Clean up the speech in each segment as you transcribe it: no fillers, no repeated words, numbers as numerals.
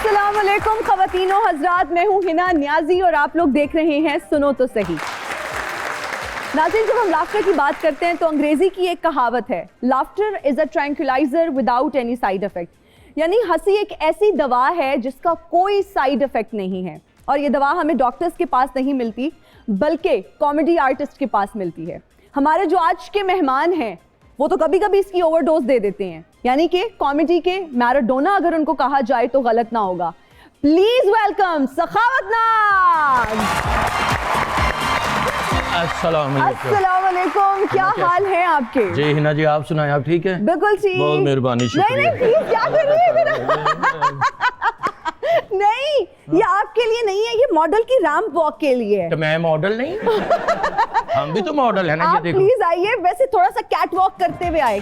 अस्सलाम वालेकुम ख़वातीनो हज़रात, मैं हूँ हिना नियाजी और आप लोग देख रहे हैं सुनो तो सही। नाज़रीन, जब हम लाफ्टर की बात करते हैं तो अंग्रेजी की एक कहावत है, laughter is a tranquilliser without any side effect, यानी हंसी एक ऐसी दवा है जिसका कोई साइड इफेक्ट नहीं है। और ये दवा हमें डॉक्टर्स के पास नहीं मिलती बल्कि कॉमेडी आर्टिस्ट के पास मिलती है। हमारे जो आज के मेहमान हैं वो तो कभी कभी इसकी ओवरडोज दे देते हैं, यानी कि कॉमेडी के मैराडोना अगर उनको कहा जाए तो गलत ना होगा। प्लीज वेलकम सखावत नाज। अस्सलाम वालेकुम, क्या हाल है आपके? जी हिना जी, आप सुनाएं, आप ठीक हैं? बिल्कुल ठीक। बहुत मेहरबानी, शुक्रिया। नहीं प्लीज, क्या कर रही है मेरा? नहीं, ये आपके लिए नहीं है, ये मॉडल की रैंप वॉक के लिए है। तो मैं मॉडल नहीं? हम भी तो मॉडल है ना। आप प्लीज आइए, वैसे थोड़ा सा कैट वॉक करते हुए आए।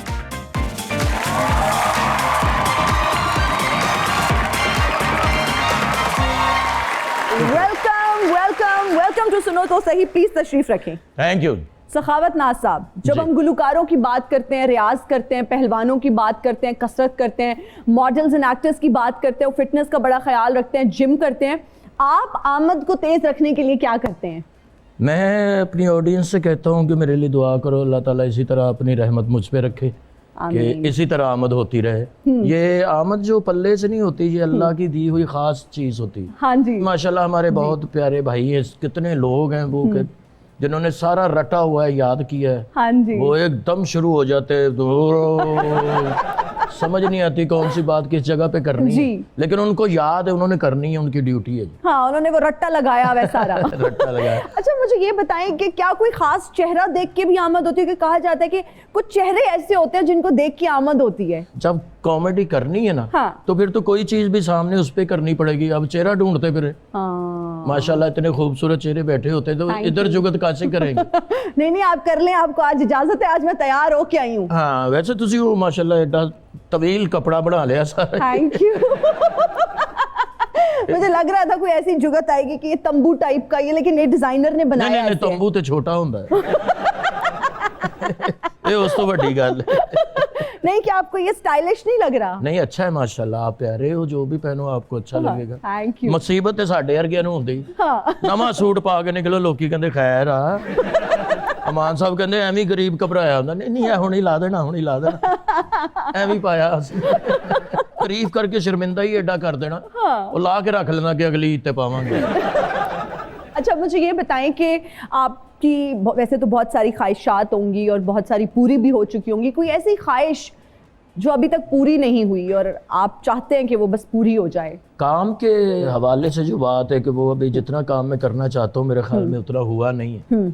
वेलकम वेलकम वेलकम टू सुनो तो सही, प्लीज तशरीफ रखें। Thank you. सखावत नाज साहब, जब हम गुलकारों की बात करते हैं, रियाज करते हैं, पहलवानों की बात करते हैं, कसरत करते हैं, मॉडल्स एंड एक्टर्स की बात करते हैं, फिटनेस का बड़ा ख्याल रखते हैं, जिम करते हैं, आप आमद को तेज रखने के लिए क्या करते हैं? मैं अपनी ऑडियंस से कहता हूँ कि मेरे लिए दुआ करो, अल्लाह ताला इसी तरह अपनी रहमत मुझ पे रखे कि इसी तरह आमद होती रहे। ये आमद जो पल्ले से नहीं होती, ये अल्लाह की दी हुई खास चीज होती है। हाँ जी, माशाल्लाह हमारे बहुत प्यारे भाई हैं, कितने लोग हैं वो जिन्होंने सारा रटा हुआ है, याद किया है। हाँ जी, वो एकदम शुरू हो जाते हैं, समझ नहीं आती कौन सी बात किस जगह पे करनी है, लेकिन उनको याद है, उन्होंने करनी है, उनकी ड्यूटी है। हाँ, उन्होंने वो रट्टा लगाया हुआ है सारा। रट्टा लगाया। अच्छा, मुझे ये बताएं कि क्या कोई खास चेहरा देख के भी आमद होती है? कि कहा जाता है कि कुछ चेहरे ऐसे होते हैं जिनको देख के आमद होती है। जब कॉमेडी करनी है ना, हाँ, तो फिर तो कोई चीज भी सामने उस पे करनी पड़ेगी। अब चेहरा ढूंढते फिर माशाल्लाह इतने खूबसूरत चेहरे बैठे होते हैं, तो इधर जुगत कैसे करेंगे? नहीं, आप कर लें, आपको आज इजाजत है, आज मैं तैयार होके आई हूँ। हाँ, वैसे तुसी वो माशाल्लाह एडा तवील कपड़ा बना लिया सारा। Thank you. मुझे लग रहा था कोई ऐसी जुगत आएगी कि ये तंबू टाइप का ये, लेकिन ये डिजाइनर ने बनाया। नहीं, तंबू तो छोटा होता है। ये उस तो बड़ी गल नहीं, क्या आपको ये स्टाइलिश नहीं लग रहा? नहीं, अच्छा है माशाल्लाह, आप प्यारे हो, जो भी पहनो आपको अच्छा लगेगा। Thank you. मुसीबत है साढ़े वर्गियां नूं हुंदी। हाँ। नवा सूट पा के निकलो, लोकी कहंदे खैर आ। अमान साहब कहंदे एवें गरीब घबराया हुंदा। नहीं, हुण ही ला देना, हुण ही ला देना, एवें पाया तारीफ करके शर्मिंदा ही एडा कर देना। वो ला के रख लेना कि अगली ईद ते पावांगे। अच्छा, मुझे ये बताएं कि आपकी वैसे तो बहुत सारी ख्वाहिशात होंगी और बहुत सारी पूरी भी हो चुकी होंगी, कोई ऐसी ख्वाहिश जो अभी तक पूरी नहीं हुई और आप चाहते हैं कि वो बस पूरी हो जाए? काम के हवाले से जो बात है कि वो अभी जितना काम मैं करना चाहता हूँ मेरे ख्याल में उतना हुआ नहीं है।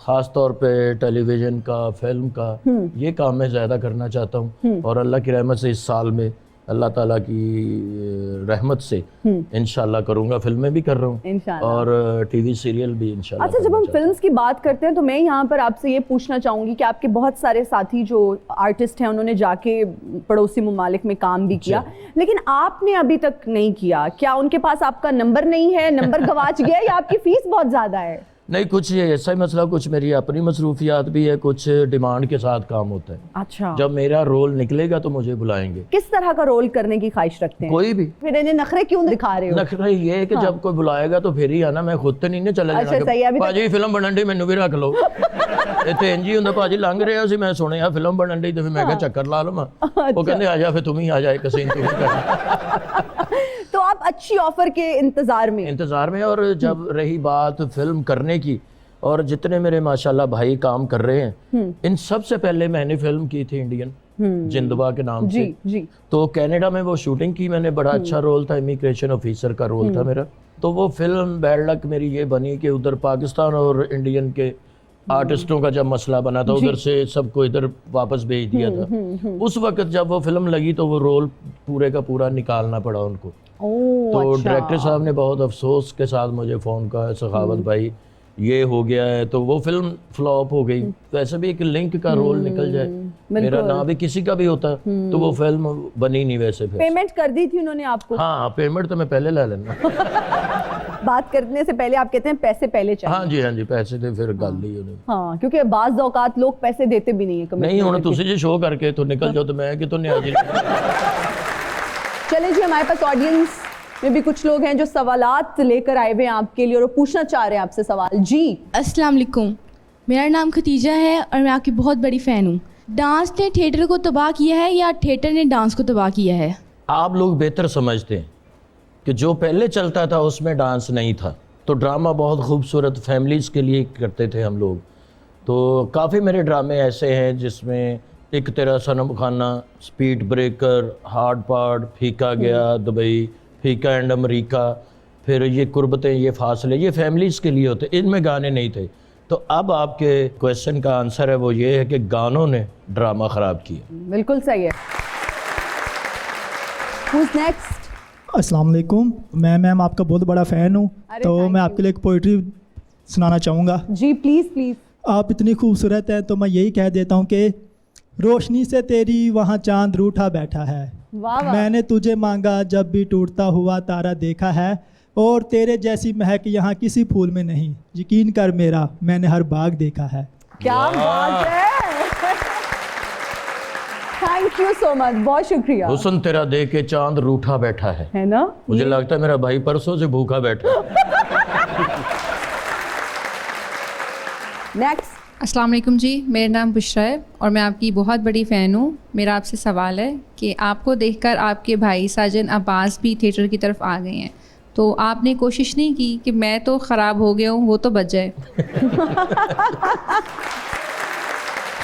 खास तौर पे टेलीविजन का, फिल्म का, ये काम मैं ज़्यादा करना चाहता हूँ और अल्लाह की रहमत से इस साल में अल्लाह ताला की रहमत से इंशाल्लाह करूँगा। फिल्में भी कर रहा हूँ और टीवी सीरियल भी इंशाल्लाह। अच्छा, जब हम फिल्म्स की बात करते हैं तो मैं यहाँ पर आपसे ये पूछना चाहूँगी कि आपके बहुत सारे साथी जो आर्टिस्ट हैं उन्होंने जाके पड़ोसी ममालिक में काम भी किया, लेकिन आपने अभी तक नहीं किया। क्या उनके पास आपका नंबर नहीं है, नंबर गवाच गया, या आपकी फीस बहुत ज़्यादा है? नहीं, कुछ ऐसा ही मसला, कुछ मेरी अपनी मसरूफियात भी है, कुछ डिमांड के साथ काम होता है। अच्छा, जब मेरा रोल निकलेगा तो मुझे बुलाएंगे। किस तरह का रोल करने की ख्वाहिश रखते हैं? कोई भी। फिर इन्हें नखरे क्यों दिखा रहे हो? नखरे ये है कि जब कोई बुलाएगा तो फिर ही आना, मैं खुद तो नहीं ना चला अच्छा, सही है। भाजी फिल्म बनन दी, मैनू भी रख लो। इत्थे इंज ही हुंदा, भाजी लंघ रहा सी, मैं सुनिया फिल्म बनन दी, तो फिर मैं कहा चक्कर ला लवां। वो कहंदे आ जा, फिर तुम ही आ जा, एक सीन तू ही कर। तो आप अच्छी ऑफर के इंतजार में। और जब रही बात फिल्म करने की, और जितने मेरे माशाल्लाह भाई काम कर रहे हैं, इन सबसे पहले मैंने फिल्म की थी इंडियन, जिंदवा के नाम से। तो कनाडा में वो शूटिंग की मैंने, बड़ा अच्छा रोल था, इमिग्रेशन ऑफिसर का रोल था मेरा। तो वो फिल्म बैड लक मेरी ये बनी कि उधर पाकिस्तान और इंडियन के आर्टिस्टों का जब मसला बना था, उधर से सबको इधर वापस भेज दिया था। उस वक्त जब वो फिल्म लगी तो वो रोल पूरे का पूरा निकालना पड़ा उनको। तो डायरेक्टर साहब ने बहुत अफसोस के साथ मुझे फ़ोन किया, सखावत भाई ये हो गया है, तो वो फिल्म फ्लॉप हो गई। तो ऐसे भी एक लिंक का रोल निकल जाए, मेरा ना भी किसी का भी होता तो वो फिल्म बनी नहीं। वैसे पेमेंट कर दी थी उन्होंने आपको? हाँ, पेमेंट तो मैं पहले ले लेना। बात करने से पहले आप कहते हैं पैसे पहले चाहिए। हाँ जी, पैसे थे फिर गल ही उन्हें। हाँ, क्योंकि बाज़ औकात लोग पैसे देते भी नहीं है। नहीं, हुण तुसी जी शो करके तो निकल जाओ, तो मैं कि तो नहीं। चले जी, हमारे पास ऑडियंस में भी कुछ लोग हैं जो सवालात लेकर आए हुए हैं आपके लिए और वो पूछना चाह रहे हैं आपसे सवाल। जी अस्सलाम वालेकुम, मेरा नाम खतीजा है और मैं आपकी बहुत बड़ी फ़ैन हूँ। डांस ने थिएटर को तबाह किया है या थिएटर ने डांस को तबाह किया है? आप लोग बेहतर समझते हैं कि जो पहले चलता था उसमें डांस नहीं था, तो ड्रामा बहुत खूबसूरत फैमिलीज़ के लिए करते थे हम लोग। तो काफ़ी मेरे ड्रामे ऐसे हैं जिसमें एक तेरा सनम खाना, स्पीड ब्रेकर, हार्ड पार्ट, फीका गया दुबई, फीका एंड अमरीका, फिर ये कुर्बतें, ये फासले, ये फैमिलीज़ के लिए होते, इनमें गाने नहीं थे। तो अब आपके क्वेश्चन का आंसर है वो ये है कि गानों ने ड्रामा ख़राब किया। बिल्कुल सही है। Who's next? अस्सलाम वालेकुम, मैं मैम आपका बहुत बड़ा फ़ैन हूँ, तो thank मैं you. आपके लिए एक पोइट्री सुनाना चाहूँगा। जी प्लीज़ प्लीज़। आप इतनी खूबसूरत हैं तो मैं यही कह देता हूँ कि रोशनी से तेरी वहाँ चांद रूठा बैठा है। वाह वाह। मैंने तुझे मांगा जब भी टूटता हुआ तारा देखा है, और तेरे जैसी महक यहाँ किसी फूल में नहीं, यकीन कर मेरा मैंने हर बाग देखा है। क्या बात है। थैंक यू सो मच, बहुत शुक्रिया। हुस्न तेरा देख के चांद रूठा बैठा है ना? मुझे लगता है मेरा भाई परसों से भूखा बैठा है। नेक्स्ट। अस्सलाम वालेकुम जी, मेरा नाम बुशरा है और मैं आपकी बहुत बड़ी फ़ैन हूँ। मेरा आपसे सवाल है कि आपको देखकर आपके भाई साजन अब्बास भी थिएटर की तरफ आ गए हैं, तो आपने कोशिश नहीं की कि मैं तो ख़राब हो गया हूँ, वो तो बच जाए?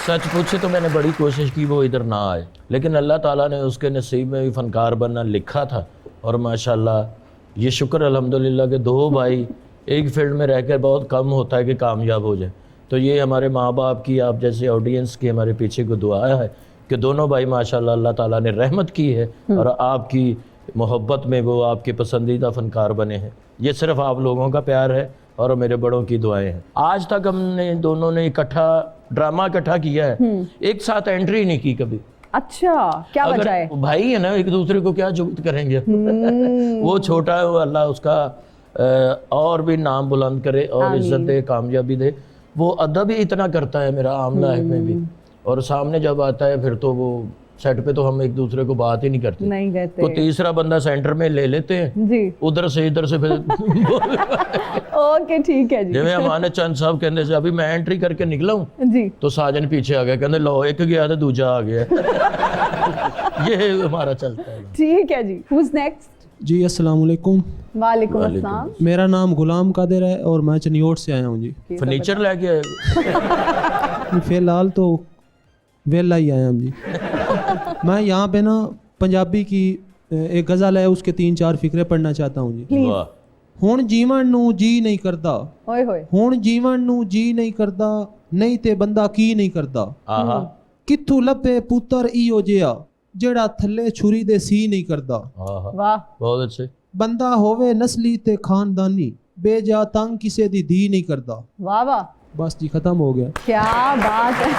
सच पूछे तो मैंने बड़ी कोशिश की वो इधर ना आए, लेकिन अल्लाह ताला ने उसके नसीब में भी फ़नकार बनना लिखा था। और माशाल्लाह ये शुक्र अल्हम्दुलिल्लाह के दो भाई एक फील्ड में रहकर बहुत कम होता है कि कामयाब हो जाए। तो ये हमारे माँ बाप की, आप जैसे ऑडियंस की हमारे पीछे को दुआ है कि दोनों भाई माशाल्लाह अल्लाह ताला ने रहमत की है और आपकी मोहब्बत में वो आपके पसंदीदा फ़नकार बने हैं। ये सिर्फ आप लोगों का प्यार है और मेरे बड़ों की दुआएं हैं। आज तक हमने दोनों ने इकट्ठा ड्रामा इकट्ठा किया है, एक साथ एंट्री नहीं की कभी। अच्छा, क्या वजह है? अगर भाई है ना, एक दूसरे को क्या जुगत करेंगे। वो छोटा है, वो अल्लाह उसका और भी नाम बुलंद करे और इज्जत दे, कामयाबी दे। वो अदब ही इतना करता है मेरा आम लाइफ में भी, और सामने जब आता है फिर तो वो सेट पे तो हम एक दूसरे को बात ही नहीं करते। नहीं कहते। तो तीसरा बंदा सेंटर में ले लेते हैं जी। उधर से इधर से फिर ओके ठीक है जी। जिਵੇਂ अमानत चंद साहब कहते थे अभी मैं एंट्री करके निकला हूँ जी। तो साजन पीछे आ गया, कहते लो एक गया तो दूजा आ गया। ये हमारा चलता है। ठीक है जी। Who's next? जी अस्सलाम वालेकुम, वालेकुम अस्सलाम। मेरा नाम गुलाम कादिर है और मैं चनियोट से आया हूँ जी। फर्नीचर लेके आए? फिलहाल तो वेला ही आया हूँ जी। मैं यहाँ पे ना पंजाबी की एक गज़ल है, उसके 3-4 फिक्रे पढ़ना चाहता हूँ जी। वाह। हुण जीवन नू जी नहीं करदा, ओए होए। हुण जीवन नू जी नहीं करदा, नहीं ते बंदा की नहीं करदा। आहा। कित्थू लभे पुत्तर इहो जिहा जेड़ा थल्ले छुरी दे सी नहीं करदा। आहा। वाह। बहुत अच्छे। बंदा होवे नस्ली ते खानदानी, बेजा तंग किसे दी धी नहीं करदा। वाह वाह। बस जी खत्म हो गया। क्या बात है।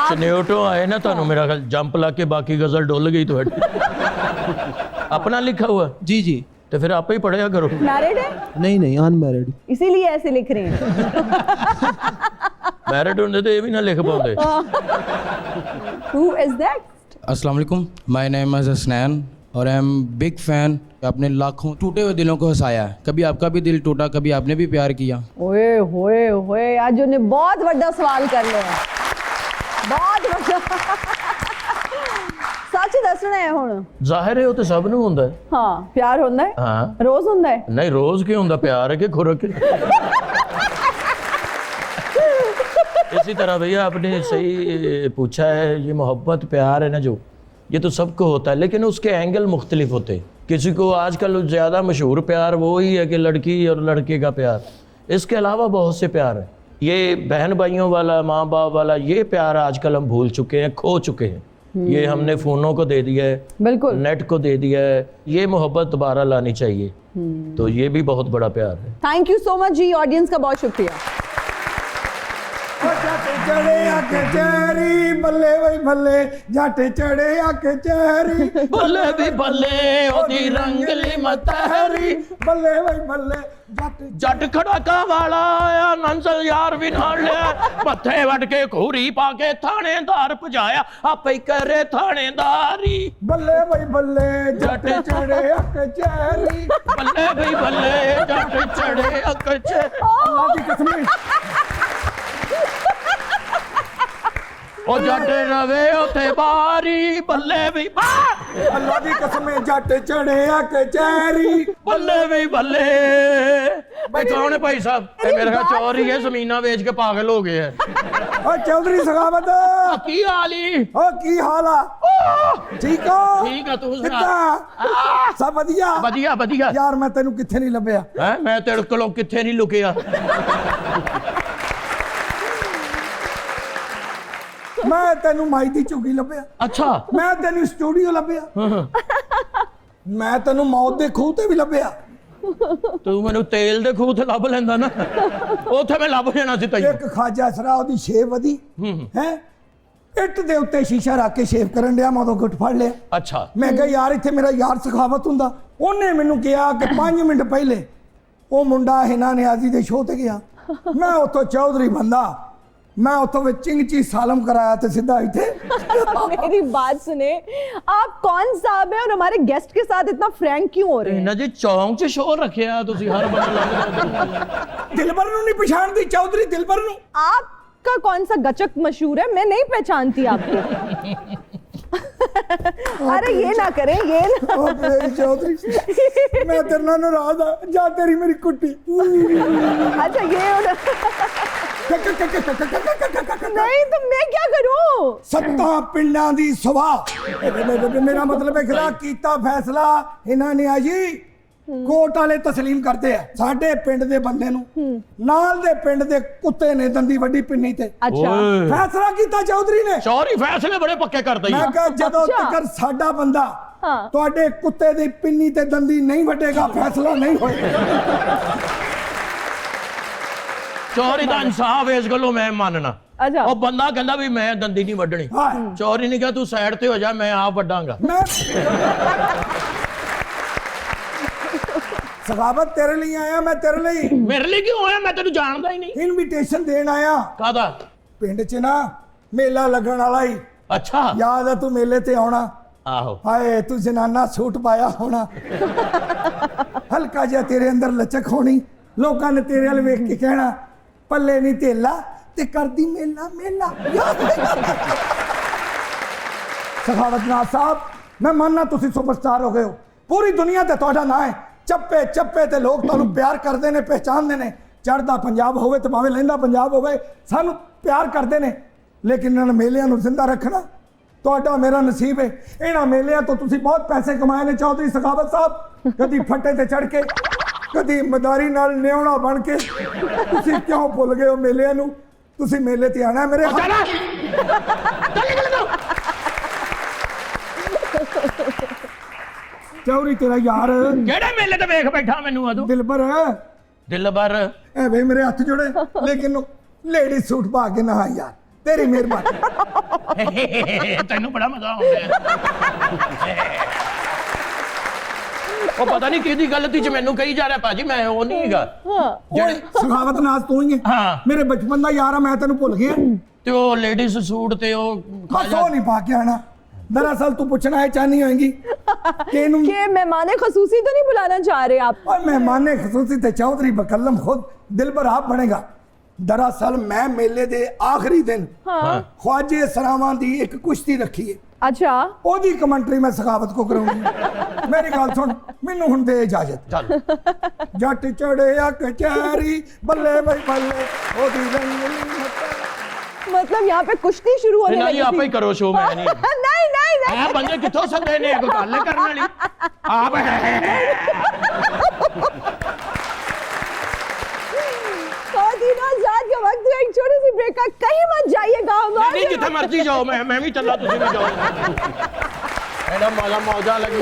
चनेटो आए ना थानू मेरा ख्याल जंप ला के बाकी गजल डुल गई तो अपना लिखा हुआ जी जी, तो फिर आप ही पढ़िया करो। मैरिड है? नहीं नहीं अनमैरिड। इसीलिए ऐसे लिख रहे हैं। मैरिड होंगे तो ये भी ना लिख पाते। Who is next? अस्सलाम वालेकुम, माय नेम इज़ हसनैन और आई एम बिग फैन। आपने लाखों टूटे हुए दिलों को हंसाया है, कभी आपका भी दिल टूटा, कभी आपने भी प्यार किया? ओए होए होए, आज उन्हें बहुत बड़ा सवाल कर लिया, बहुत बड़ा। सच दसना है हुण। जाहिर है वो तो सब नूं हुंदा है। हाँ, प्यार होंदा है। हाँ। रोज होंदा है? नहीं रोज क्यों हुंदा, प्यार है कि खुरक। इसी तरह भैया आपने सही पूछा है, ये मोहब्बत प्यार है ना जो, ये तो सबको होता है, लेकिन उसके एंगल मुख्तलिफ होते हैं। किसी को आजकल ज़्यादा मशहूर प्यार वो ही है कि लड़की और लड़के का प्यार, इसके अलावा बहुत से प्यार हैं। ये बहन भाइयों वाला, माँ बाप वाला, ये प्यार आजकल हम भूल चुके हैं, खो चुके हैं। ये हमने फ़ोनों को दे दिया है, बिल्कुल नेट को दे दिया है। ये मोहब्बत दोबारा लानी चाहिए, तो ये भी बहुत बड़ा प्यार है। थैंक यू सो मच जी, ऑडियंस का बहुत शुक्रिया। ਚੜਿਆ ਕਚਹਿਰੀ ਬੱਲੇ ਬਈ ਬੱਲੇ ਜੱਟ ਚੜਿਆ ਕਚਹਿਰੀ ਬੱਲੇ ਵੀ ਬੱਲੇ ਉਹਦੀ ਰੰਗਲੀ ਮਤਹਰੀ ਬੱਲੇ ਬਈ ਬੱਲੇ ਜੱਟ ਖੜਾਕਾ ਵਾਲਾ ਆਇਆ ਨੰਸਲ ਯਾਰ ਵੀ ਨਾਲ ਲਿਆ ਮੱਥੇ ਵੱਟ ਕੇ ਘੂਰੀ ਪਾ ਕੇ ਥਾਣੇਦਾਰ ਭਜਾਇਆ ਆਪੇ ਕਰੇ ਥਾਣੇਦਾਰੀ ਬੱਲੇ ਬਈ ਬੱਲੇ ਜੱਟ ਚੜਿਆ ਕਚਹਿਰੀ ਬੱਲੇ ਵੀ ਬੱਲੇ ਜੱਟ ਚੜੇ ਅਕਚ ਅੱਲਾ ਦੀ ਕਸਮ ਉਹ ਜੱਟ ਰਵੇ ਉਥੇ ਬਾਰੀ ਬੱਲੇ ਵੀ ਅੱਲਾ ਦੀ ਕਸਮ ਜੱਟ ਚੜਿਆ ਕਚਹਿਰੀ ਬੱਲੇ ਵੀ ਬੱਲੇ ਇਹ ਕੌਣ ਹੈ ਭਾਈ ਸਾਹਿਬ ਇਹ ਮੇਰੇ ਖਿਆਲ ਚੋਰ ਹੀ ਹੈ ਜ਼ਮੀਨਾਂ ਵੇਚ ਕੇ ਪਾਗਲ ਹੋ ਗਏ ਹੈ ਓ ਚੌਧਰੀ ਸਖਾਵਤ ਕੀ ਹਾਲ ਈ ਓ ਕੀ ਹਾਲ ਆ ਠੀਕ ਹੋ ਠੀਕ ਆ ਤੂੰ ਸੁਣਾ ਕਿੱਦਾਂ ਸਭ ਵਧੀਆ ਵਧੀਆ ਵਧੀਆ ਯਾਰ ਮੈਂ ਤੈਨੂੰ ਕਿੱਥੇ ਨਹੀਂ ਲੱਭਿਆ ਹੈ ਮੈਂ ਤੇਰੇ ਕੋਲੋਂ ਕਿੱਥੇ ਨਹੀਂ ਲੁਕਿਆ ਮੈਂ ਤੈਨੂੰ ਮਾਈ ਦੀ ਝੁੱਗੀ ਲੱਭਿਆ ਅੱਛਾ ਮੈਂ ਤੈਨੂੰ ਸਟੂਡੀਓ ਲੱਭਿਆ ਮੈਂ ਤੈਨੂੰ ਮੌਤ ਦੇ ਖੂਹ ਤੇ ਵੀ ਲੱਭਿਆ ਤੂੰ ਮੈਨੂੰ ਤੇਲ ਦੇ ਖੂਹ ਤੇ ਲੱਭ ਲੈਂਦਾ ਨਾ ਉੱਥੇ ਮੈਂ ਲੱਭ ਜਾਣਾ ਸੀ ਤੈਨੂੰ ਇੱਕ ਖਾਜਾ ਸਰਾ ਉਹਦੀ ਛੇ ਵਧੀ ਹੈ ਇੱਟ ਦੇ ਉੱਤੇ ਸ਼ੀਸ਼ਾ ਰੱਖ ਕੇ ਸ਼ੇਵ ਕਰਨ ਡਿਆ ਮੈਂ ਉਦੋਂ ਗੁੱਟ ਫੜ ਲਿਆ ਅੱਛਾ ਮੈਂ ਕਿਹਾ ਯਾਰ ਇੱਥੇ ਮੇਰਾ ਯਾਰ ਸਖਾਵਤ ਹੁੰਦਾ ਉਹਨੇ ਮੈਨੂੰ ਕਿਹਾ ਕਿ 5 ਮਿੰਟ ਪਹਿਲੇ ਉਹ ਮੁੰਡਾ ਹਿਨਾ ਨਿਆਜ਼ੀ ਦੇ ਸ਼ੋਅ ਤੇ ਗਿਆ ਮੈਂ ਉੱਥੋਂ ਚੌਧਰੀ ਬੰਦਾ मैं उतो चिंगची सालम कराया तो सीधा इथे मेरी बात सुने आप कौन साहब हैं और हमारे गेस्ट के साथ इतना फ्रैंक क्यों हो रहे हैं ना जी चौंक च शो रखिया तुसी हर बंदा दिलबर नु नहीं पहचानती चौधरी दिलबर नु आपका कौन सा गचक मशहूर है मैं नहीं पहचानती आपको अरे ये ना करें ये ना ओ मेरी चौधरी मैं तेरे नाल नाराज आ जा तेरी मेरी कुट्टी अच्छा ये नहीं तो मैं क्या करूं सत्ता पिंडा दी सभा मेरा मतलब है खिला कीता फैसला इन्हां ने आजी कोट वाले तस्लीम करते हैं साडे पिंड दे बंदे नु नाल दे पिंड दे कुत्ते ने दंदी वड्डी पिन्नी ते अच्छा फैसला कीता चौधरी ने चौधरी फैसले बड़े पक्के करदा मैं कहा जदों तक साडा बंदा ਤੁਹਾਡੇ ਕੁੱਤੇ ਦੀ ਪਿੰਨੀ ਤੇ ਦੰਦੀ ਨਹੀਂ ਵੱਡੇਗਾ ਫੈਸਲਾ ਨਹੀਂ ਹੋਏਗਾ ਚੋਰੀ ਦਾ ਇਨਸਾਫ ਇਸ ਗੱਲੋਂ ਮੈਂ ਮੰਨਣਾ ਅੱਛਾ ਉਹ ਬੰਦਾ ਕਹਿੰਦਾ ਵੀ ਮੈਂ ਦੰਦੀ ਨਹੀਂ ਵੱਢਣੀ ਚੋਰੀ ਨੇ ਕਿਹਾ ਤੂੰ ਸਾਈਡ ਤੇ ਹੋ ਜਾ ਮੈਂ ਆਪ ਵੱਢਾਂਗਾ सखावत तेरे लिए आया मैं तेरे लिए मेरे लिए क्यों आया मैं तेनू जानदा ही नहीं इनविटेशन देन आया कादा पिंड च ना मेला लगन वाला ही अच्छा याद है तू मेले ते आना आहो हाय तू जनाना सूट पाया होना हल्का जिहा तेरे अंदर लचक होनी लोकां ने तेरे वाल वेख के कहना पल्ले नहीं तेला ते करदी मेला मेला सखावत नाथ साहब मैं मानना तुसी सुपरस्टार हो गए हो पूरी दुनिया ते तुहाडा नाम है ਚੱਪੇ ਚੱਪੇ ਤੇ ਲੋਕ ਤੁਹਾਨੂੰ ਪਿਆਰ ਕਰਦੇ ਨੇ ਪਹਿਚਾਨਦੇ ਨੇ ਚੜ੍ਹਦਾ ਪੰਜਾਬ ਹੋਵੇ ਤੇ ਭਾਵੇਂ ਲਹਿੰਦਾ ਪੰਜਾਬ ਹੋਵੇ ਸਾਨੂੰ ਪਿਆਰ ਕਰਦੇ ਨੇ ਲੇਕਿਨ ਇਹਨਾਂ ਮੇਲਿਆਂ ਨੂੰ ਜ਼ਿੰਦਾ ਰੱਖਣਾ ਤੁਹਾਡਾ ਮੇਰਾ ਨਸੀਬ ਹੈ ਇਹਨਾਂ ਮੇਲਿਆਂ ਤੋਂ ਤੁਸੀਂ ਬਹੁਤ ਪੈਸੇ ਕਮਾਏ ਨੇ ਚੌਧਰੀ ਸਖਾਵਤ ਸਾਹਿਬ ਕਦੀ ਫੱਟੇ ਤੇ ਚੜ੍ਹ ਕੇ ਕਦੀ ਮਦਾਰੀ ਨਾਲ ਨਿਉਣਾ ਬਣ ਕੇ ਤੁਸੀਂ ਕਿਉਂ ਭੁੱਲ ਗਏ ਹੋ ਮੇਲਿਆਂ ਨੂੰ ਤੁਸੀਂ ਮੇਲੇ ਤੇ ਆਣਾ ਮੇਰੇ ਚੌਧਰੀ ਤੇਰਾ ਯਾਰ ਕਿਹੜੇ ਮੇਲੇ ਤੇ ਵੇਖ ਬੈਠਾ ਮੈਨੂੰ ਆ ਤੂੰ ਦਿਲਬਰ ਦਿਲਬਰ ਐ ਵੇ ਮੇਰੇ ਹੱਥ ਜੋੜੇ ਲੇਕਿਨ ਲੇਡੀ ਸੂਟ ਪਾ ਕੇ ਨਾ ਯਾਰ ਤੇਰੀ ਮਿਹਰਬਾਨੀ ਤੈਨੂੰ ਬੜਾ ਮਜ਼ਾ ਆਉਂਦਾ ਉਹ ਪਤਾ ਨਹੀਂ ਕਿਹਦੀ ਗਲਤੀ ਚ ਮੈਨੂੰ ਕਹੀ ਜਾ ਰਿਹਾ ਭਾਜੀ ਮੈਂ ਉਹ ਨਹੀਂ ਹੈਗਾ ਜਿਹੜੇ ਸਖਾਵਤ ਨਾਜ਼ ਤੂੰ ਹੀ ਹੈ ਮੇਰੇ ਬਚਪਨ ਦਾ ਯਾਰ ਆ ਮੈਂ ਤੈਨੂੰ ਭੁੱਲ ਗਿਆ ਤੇ ਉਹ ਲੇਡੀਜ਼ ਸੂਟ ਤੇ ਉਹ ਖਾਜਾ ਨਹੀਂ ਪਾ ਕੇ ਆਣਾ दरअसल तू पूछना है चाहनी होगी कि मेहमाने खसूसी तो नहीं बुलाना चाह रहे आप और मेहमाने खसूसी ते चौधरी बकल्लम खुद दिलबर आप बनेगा दरअसल मैं मेले दे आखिरी दिन ख्वाजे सरावां दी एक कुश्ती रखी है अच्छा ओदी कमेंट्री मैं सखावत को कराऊंगी मेरी गल सुन मैनू हुण दे इजाजत चल जट चढ़िया कचहरी बल्ले भाई बल्ले ओदी रंगली मतलब यहाँ पे कुश्ती शुरू होने लगी आप ही करो शो में नहीं नहीं नहीं नहीं है बंदे किथों सदे ने कोई गल करने वाली आप आजाद का वक्त है एक छोटी सी ब्रेक का कहीं मत जाइए गांव नहीं जिथे मर्जी जाओ मैं भी चला तुसी भी जाओ एड़ा मजा मौजा लगी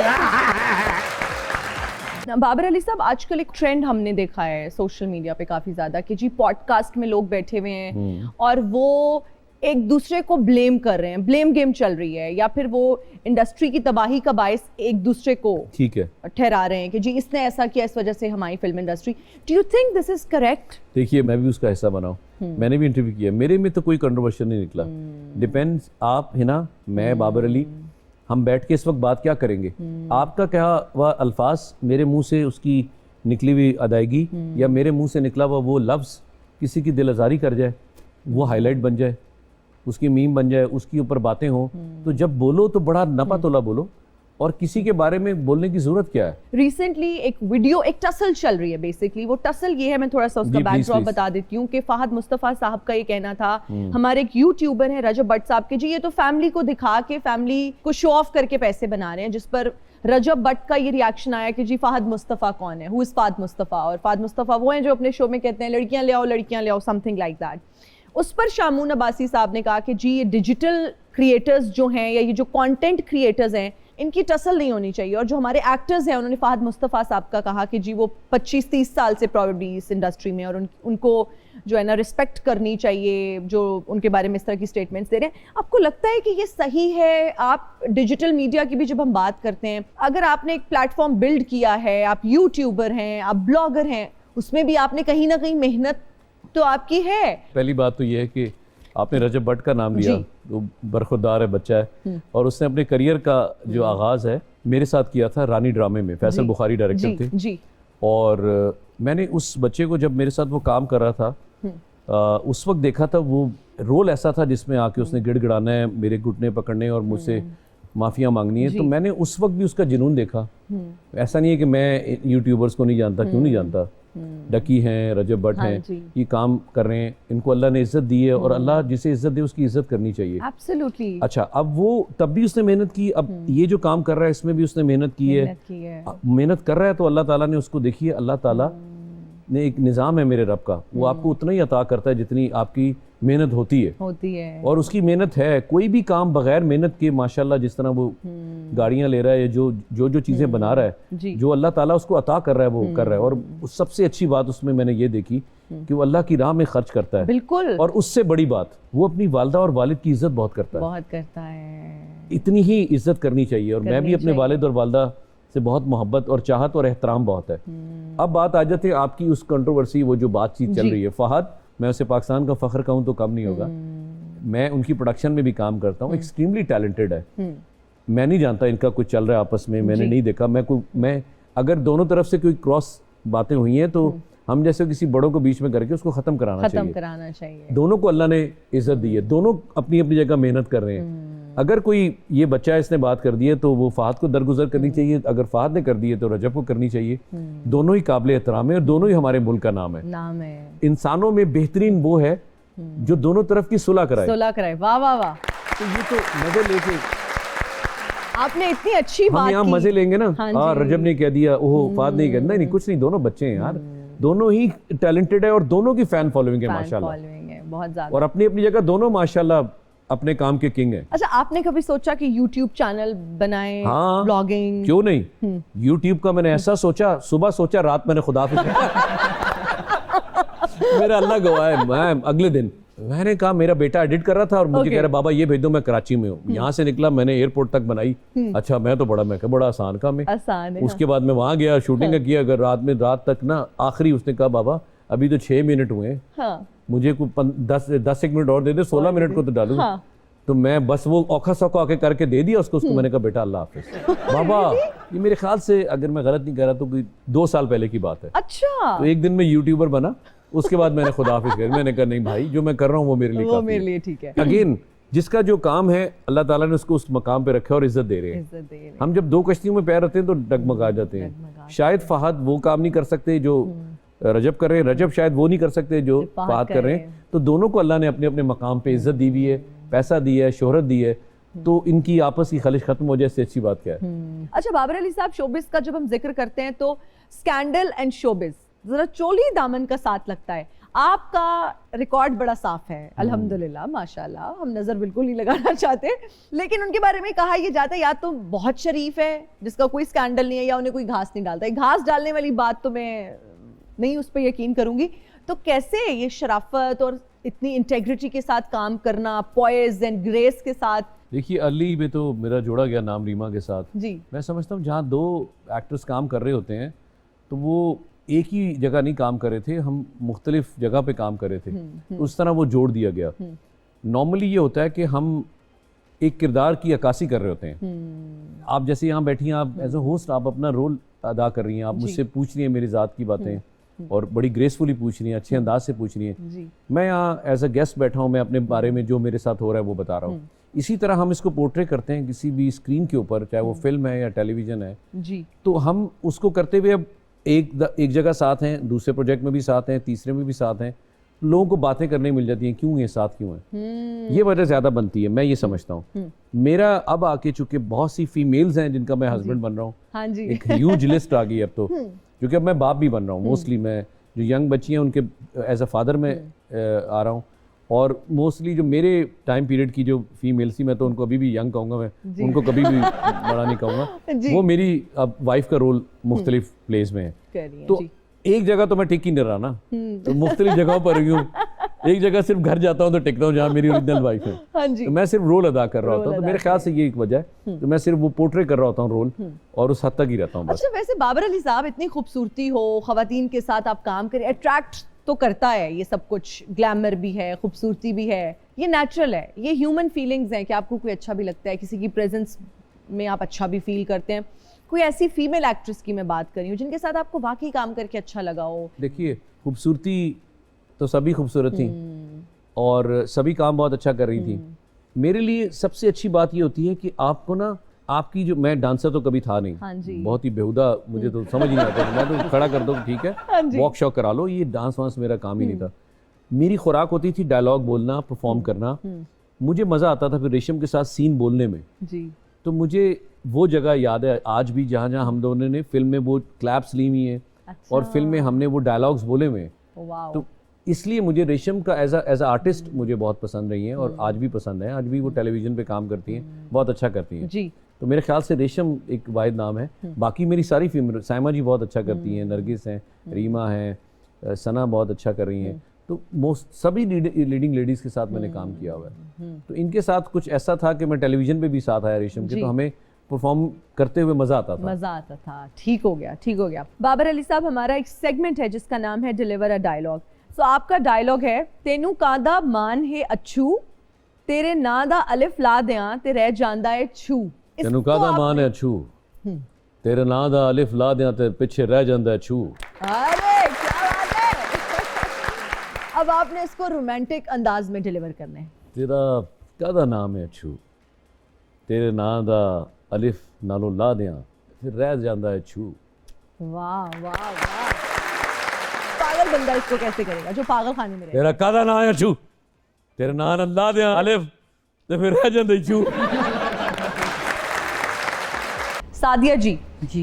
बाबर अली साहब, आजकल एक ट्रेंड हमने देखा है सोशल मीडिया पे काफी ज्यादा कि जी पॉडकास्ट में लोग बैठे हुए हैं और वो एक दूसरे को ब्लेम कर रहे हैं, ब्लेम गेम चल रही है, या फिर वो इंडस्ट्री की तबाही का बायस एक दूसरे को ठीक है ठहरा रहे हैं कि जी इसने ऐसा किया, इस वजह से हमारी film industry. Do you think this is correct? देखिए, मैं भी उसका हिस्सा बना हूं, मैंने भी इंटरव्यू किया, मेरे में तो कोई कंट्रोवर्शन नहीं निकला। डिपेंड्स, आप है ना, मैं बाबर अली, हम बैठ के इस वक्त बात क्या करेंगे, आपका क्या वह अल्फाज मेरे मुंह से उसकी निकली हुई अदायगी या मेरे मुंह से निकला हुआ वो लफ्ज़ किसी की दिल आज़ारी कर जाए, वो हाईलाइट बन जाए, उसकी मीम बन जाए, उसके ऊपर बातें हों, तो जब बोलो तो बड़ा नपा तोला बोलो, और किसी के बारे में बोलने की जरूरत क्या है। रिसेंटली एक वीडियो, एक टसल चल रही है, बेसिकली वो टसल ये है, मैं थोड़ा सा उसका बैकड्रॉप बता देती हूँ कि फहद मुस्तफ़ा साहब का ये कहना था, हमारे एक यूट्यूबर है रजब भट्ट साहब के, जी ये तो फैमिली को दिखा के, फैमिली को शो ऑफ करके पैसे बना रहे हैं, जिस पर रजब भट्ट का ये रिएक्शन आया कि जी फहद मुस्तफ़ा कौन है, हु इज फहद मुस्तफ़ा, और फहद मुस्तफ़ा वो हैं जो अपने शो में कहते हैं लड़कियां ले आओ, समथिंग लाइक दैट। उस पर शामून अब्बासी साहब ने कहा कि जी ये डिजिटल क्रिएटर्स जो हैं या ये जो कंटेंट क्रिएटर्स हैं, इनकी टसल नहीं होनी चाहिए, और जो हमारे एक्टर्स हैं उन्होंने फहद मुस्तफ़ा साहब का कहा कि जी वो 25-30 साल से प्रॉबेबली इस इंडस्ट्री में, और उनको जो है ना रिस्पेक्ट करनी चाहिए जो उनके बारे में इस तरह की स्टेटमेंट्स दे रहे हैं। आपको लगता है कि ये सही है? आप डिजिटल मीडिया की भी जब हम बात करते हैं, अगर आपने एक प्लेटफॉर्म बिल्ड किया है, आप यूट्यूबर हैं, आप ब्लॉगर हैं, उसमें भी आपने कहीं ना कहीं मेहनत तो आपकी है। पहली बात तो ये है कि आपने रजब भट्ट का नाम लिया, तो बरखुरदार है, बच्चा है, और उसने अपने करियर का जो आगाज़ है मेरे साथ किया था रानी ड्रामे में, फैसल बुखारी डायरेक्टर थे जी। और मैंने उस बच्चे को जब मेरे साथ वो काम कर रहा था उस वक्त देखा था, वो रोल ऐसा था जिसमें आके उसने गिड़गिड़ाना है, मेरे घुटने पकड़ने और मुझसे माफिया मांगनी है, तो मैंने उस वक्त भी उसका जुनून देखा। ऐसा नहीं है कि मैं यूट्यूबर्स को नहीं जानता, क्यों नहीं जानता, डकी हैं, रजब भट्ट हैं, ये काम कर रहे हैं, इनको अल्लाह ने इज्जत दी है, और अल्लाह जिसे इज्जत दे उसकी इज्जत करनी चाहिए। एब्सोल्युटली। अच्छा, अब वो तब भी उसने मेहनत की, अब ये जो काम कर रहा है इसमें भी उसने मेहनत की है, मेहनत कर रहा है, तो अल्लाह ताला ने उसको, देखिए अल्लाह ताला ने एक निज़ाम है मेरे रब का, वो आपको उतना ही अता करता है जितनी आपकी मेहनत होती है, और उसकी मेहनत है। कोई भी काम बगैर मेहनत के, माशाल्लाह जिस तरह वो गाड़ियां ले रहा है, जो चीज़ें बना रहा है, जो अल्लाह ताला उसको अता कर रहा है वो कर रहा है, और सबसे अच्छी बात उसमें मैंने ये देखी कि वो अल्लाह की राह में खर्च करता है, बिल्कुल, और उससे बड़ी बात वो अपनी वालिदा और वालिद की इज्जत बहुत करता है। इतनी ही इज्जत करनी चाहिए, और मैं भी अपने वालिद और वालिदा से बहुत मोहब्बत और चाहत और एहतराम बहुत है। अब बात आ जाती है आपकी उस कंट्रोवर्सी, वो जो बातचीत चल रही है, फहद, मैं उसे पाकिस्तान का फख्र कहूँ तो कम नहीं होगा, मैं उनकी प्रोडक्शन में भी काम करता हूँ, एक्सट्रीमली टैलेंटेड है, मैं नहीं जानता इनका कुछ चल रहा है आपस में, मैंने नहीं देखा, मैं अगर दोनों तरफ से कोई क्रॉस बातें हुई हैं तो हम जैसे किसी बड़ों को बीच में करके उसको खत्म कराना चाहिए। दोनों को अल्लाह ने इज्जत दी है, दोनों अपनी अपनी जगह मेहनत कर रहे हैं। अगर कोई ये बच्चा इसने बात कर दी है तो वो फहद को दरगुजर करनी चाहिए, अगर फहद ने कर दी है तो रजब को करनी चाहिए। दोनों ही काबिल एहतराम है, और दोनों ही हमारे मुल्क का नाम है। इंसानों में बेहतरीन वो है जो दोनों तरफ की सुलह कराए। वाह वाह वाह, तो ये तो मजे लेके आपने इतनी अच्छी बात की। हम यहाँ मजे लेंगे ना, हाँ रजब ने कह दिया, ओह फहद नहीं कहना, नहीं कुछ नहीं, दोनों बच्चे हैं यार, दोनों ही टैलेंटेड है, और दोनों की फैन फॉलोइंग है माशाल्लाह, बहुत ज्यादा, और अपनी अपनी जगह दोनों माशाल्लाह अपने काम के किंग हैं। अच्छा, आपने कभी सोचा कि YouTube चैनल बनाएं, हाँ, ब्लॉगिंग? क्यों नहीं, YouTube का मैंने ऐसा सोचा, सुबह सोचा, रात मैंने खुदा मेरा अल्लाह गवाह है, मैं अगले दिन मैंने कहा, मेरा बेटा एडिट कर रहा था और मुझे कह रहा बाबा ये भेज दो, मैं कराची में हूँ, यहाँ से निकला, मैंने एयरपोर्ट तक बनाई। अच्छा, मैं तो बड़ा आसान काम है, आसान है। उसके बाद मैं वहाँ गया, शूटिंग किया, अगर रात तक ना, आखिरी उसने कहा बाबा अभी तो 6 मिनट हुए हैं, मुझे कोई 10 मिनट और दे दे, 16 मिनट को तो डालूंगा। तो मैं बस वो औखा सौखा आके करके दे दिया उसको। मैंने कहा बेटा अल्लाह हाफिज। बाबा ये मेरे ख्याल से, अगर मैं गलत नहीं कर रहा तो कोई 2 साल पहले की बात है। अच्छा, तो एक दिन मैं यूट्यूबर बना, उसके बाद मैंने खुदा हाफिज कर, मैंने कहा नहीं भाई, जो मैं कर रहा हूँ वो मेरे लिए ठीक है। अगेन जिसका जो काम है अल्लाह ताला ने उसको उस मकाम पे रखा और इज्जत दे रहे हैं। हम जब 2 कश्तियों में पैर रखते हैं तो डगमगा जाते हैं। शायद फहद वो काम नहीं कर सकते जो रजब कर रहे हैं, रजब शायद वो नहीं कर सकते जो फहद कर रहे हैं। तो दोनों को अल्लाह ने अपने अपने मकाम पे इज्जत दी हुई है, पैसा दिया है, शोहरत दी है, तो इनकी आपस की खलिश खत्म हो जाए, इससे अच्छी बात क्या है। अच्छा बाबर अली साहब, शोबिस का जब हम जिक्र करते हैं तो स्कैंडल एंड शोबिस जरा चोली दामन का साथ लगता है। आपका रिकॉर्ड बड़ा साफ है अल्हम्दुलिल्लाह, माशाल्लाह, हम नजर बिल्कुल नहीं लगाना चाहते, लेकिन उनके बारे में कहा यह जाता है या तो बहुत शरीफ है जिसका कोई स्कैंडल नहीं है, या उन्हें कोई घास नहीं डालता है। घास डालने वाली बात तो मैं नहीं उस पर यकीन करूंगी। तो कैसे ये शराफत और इतनी इंटेग्रिटी के साथ काम करना, पॉइज एंड ग्रेस के साथ? देखिए अली में तो मेरा जोड़ा गया नाम रीमा के साथ जी। मैं समझता हूँ जहाँ दो एक्टर्स काम कर रहे होते हैं तो वो एक ही जगह नहीं काम कर रहे थे, हम मुख्तलिफ जगह पे काम कर रहे थे, उस तरह वो जोड़ दिया गया। नॉर्मली ये होता है कि हम एक किरदार की अक्कासी कर रहे होते हैं। आप जैसे यहाँ बैठी हैं, आप एज ए होस्ट आप अपना रोल अदा कर रही हैं, आप मुझसे पूछ रही हैं मेरी ज़ात की बातें और बड़ी ग्रेसफुली पूछ रही हैं, अच्छे अंदाज से पूछ रही हैं। मैं यहाँ एज अ गेस्ट बैठा हूँ, मैं अपने बारे में जो मेरे साथ हो रहा है वो बता रहा हूँ। इसी तरह हम इसको पोर्ट्रे करते हैं किसी भी स्क्रीन के ऊपर, चाहे वो फिल्म है या टेलीविज़न है जी। तो हम उसको करते हुए अब एक जगह साथ हैं, दूसरे प्रोजेक्ट में भी साथ हैं, तीसरे में भी साथ हैं, लोगों को बातें करने मिल जाती हैं, क्यों ये साथ क्यों है, ये वजह ज़्यादा बनती है, मैं ये समझता हूँ। मेरा अब आके चूंकि बहुत सी फीमेल्स हैं जिनका मैं हस्बैंड बन रहा हूँ, हाँ जी। एक ह्यूज लिस्ट आ गई अब तो, क्योंकि अब मैं बाप भी बन रहा हूँ। मोस्टली मैं जो यंग बच्ची हैं उनके एज अ फादर में आ रहा हूँ, और मोस्टली जो मेरे टाइम पीरियड की जो फीमेल्स थी, मैं तो उनको अभी भी यंग कहूँगा, मैं उनको कभी भी बड़ा नहीं कहूँगा, वो मेरी अब वाइफ का रोल मुख्तलिफ प्लेस में है। तो एक जगह तो मैं टिक ही नहीं रहा ना, तो मुख्तलिफ जगहों पर ही हूँ। एक जगह सिर्फ घर जाता हूँ तो टिकता हूँ जहाँ मेरी ओरिजिनल वाइफ है, हाँ जी। तो मैं सिर्फ रोल अदा कर रहा होता हूँ। तो मेरे ख्याल से ये एक वजह है, तो मैं सिर्फ वो पोर्ट्रे कर रहा होता हूँ रोल, और उस हद तक ही रहता हूँ बस। अच्छा, वैसे बाबर अली साहब, इतनी खूबसूरती हो, खवातीन के साथ आप काम करें, अट्रैक्ट तो करता है ये सब कुछ, ग्लैमर भी है, खूबसूरती भी है, ये नेचुरल है, ये ह्यूमन फीलिंग्स हैं कि आपको कोई अच्छा भी लगता है, किसी की प्रेजेंस में आप अच्छा भी फील करते हैं। कोई ऐसी फीमेल एक्ट्रेस की मैं बात कर रही हूँ जिनके साथ आपको वाकई काम करके अच्छा लगा हो? देखिए खूबसूरती तो सभी खूबसूरत थी और सभी काम बहुत अच्छा कर रही थी। मेरे लिए सबसे अच्छी बात ये होती है कि आपको ना, आपकी जो, मैं डांसर तो कभी था नहीं, हाँ जी। बहुत ही बेहुदा, मुझे तो समझ ही नहीं आता, मैं तो खड़ा कर दो ठीक है, वॉक शॉक करा लो, ये डांस वांस मेरा काम ही नहीं था। मेरी खुराक होती थी डायलॉग बोलना, परफॉर्म करना, मुझे मज़ा आता था फिर रेशम के साथ सीन बोलने में जी। तो मुझे वो जगह याद है आज भी जहाँ जहाँ हम दोनों ने फिल्म में वो क्लैप्स ली हुई हैं। अच्छा। और फिल्म में हमने वो डायलॉग्स बोले हुए हैं। वाओ। तो इसलिए मुझे रेशम का एज अ आर्टिस्ट मुझे बहुत पसंद रही हैं और आज भी पसंद है। आज भी वो टेलीविज़न पे काम करती हैं, बहुत अच्छा करती हैं जी। तो मेरे ख्याल से रेशम एक वाहिद नाम है। बाकी मेरी सारी फिल्म, साइमा जी बहुत अच्छा करती हैं, नरगिस हैं, रीमा हैं, सना बहुत अच्छा कर रही हैं, तो मोस्ट सभी लीडिंग लेडीज़ के साथ मैंने काम किया हुआ है। तो इनके साथ कुछ ऐसा था कि मैं टेलीविज़न पे भी साथ आया रेशम के, तो हमें परफॉर्म करते हुए मज़ा आता था। ठीक हो गया, ठीक हो गया। बाबर अली साहब, हमारा एक सेगमेंट है जिसका नाम है डिलीवर अ डायलॉग। सो आपका डायलॉग है, तेनू कादा मान है अच्छू, तेरे ना दा अलिफ ला दियां ते रह जांदा है छू। तेनू कादा मान है अच्छू, तेरे ना दा अलिफ ला दियां ते पीछे रह जांदा है छू। अरे क्या बात है। अब आपने इसको रोमांटिक अंदाज में डिलीवर करना है। तेरा कादा नाम है अच्छू, तेरे ना दा अलिफ नालो ला दियां फिर रह जांदा है छू। वाह वाह वाह। पागल बंदा इसको कैसे करेगा जो पागल खाने में रहेगा। तेरा कादा नाम है अच्छू, तेरे ना ला दियां अलिफ ते फिर रह जांदा है छू। सादिया जी,